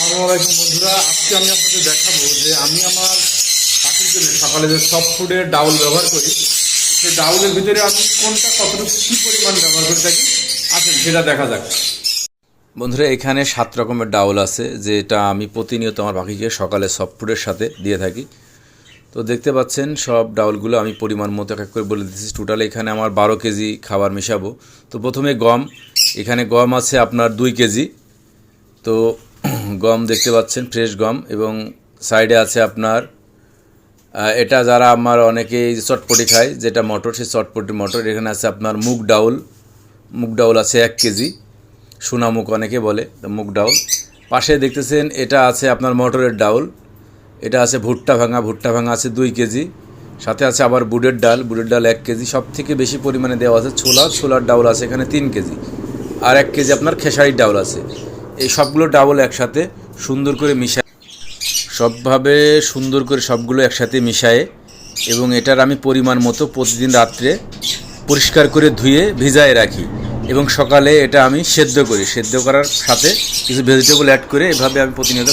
আসসালামু আলাইকুম বন্ধুরা, আজকে আমি আপনাদের দেখাবো যে আমি আমার পাখির জন্য সকালে যে সফট ফুডের ডাউল ব্যবহার করি, সেই ডাউলের ভিতরে আমি কোনটা কতটুকু কী পরিমাণ ব্যবহার করে থাকি আসেন সেটা দেখা যাক। বন্ধুরা, এখানে 7 রকমের ডাউল আছে, যেটা আমি প্রতিনিয়ত আমার পাখিকে সকালে সফট ফুডের সাথে দিয়ে থাকি। তো দেখতে পাচ্ছেন সব ডাউলগুলো আমি পরিমাণ মতো এক এক করে বলে দিচ্ছি। টোটাল এখানে আমার 12 কেজি খাবার মেশাবো। তো প্রথমে গম, এখানে গম আছে আপনার 2 কেজি। তো গম দেখতে পাচ্ছেন ফ্রেশ গম, এবং সাইডে আছে আপনার এটা যারা আমার অনেকেই চটপটি খায়, যেটা মটর, সেই চটপটি মটর। এখানে আছে আপনার মুগ ডাউল আছে 1 কেজি, সোনামুখ অনেকে বলে, মুগ ডাউল। পাশে দেখতেছেন এটা আছে আপনার মটরের ডাউল, এটা আছে ভুট্টা ভাঙা আছে 2 কেজি। সাথে আছে আবার বুটের ডাল 1 কেজি। সব থেকে বেশি পরিমাণে দেওয়া আছে ছোলার ডাউল আছে এখানে 3 কেজি, আর 1 কেজি আপনার খেসারির ডাউল আছে। এই সবগুলো ডাউল একসাথে সুন্দর করে সবগুলো একসাথে মিশায়ে, এবং এটার আমি পরিমাণ মতো প্রতিদিন রাত্রে পরিষ্কার করে ধুয়ে ভিজায় রাখি, এবং সকালে এটা আমি সেদ্ধ করার সাথে কিছু ভেজিটেবল অ্যাড করে এভাবে আমি প্রতিনিয়ত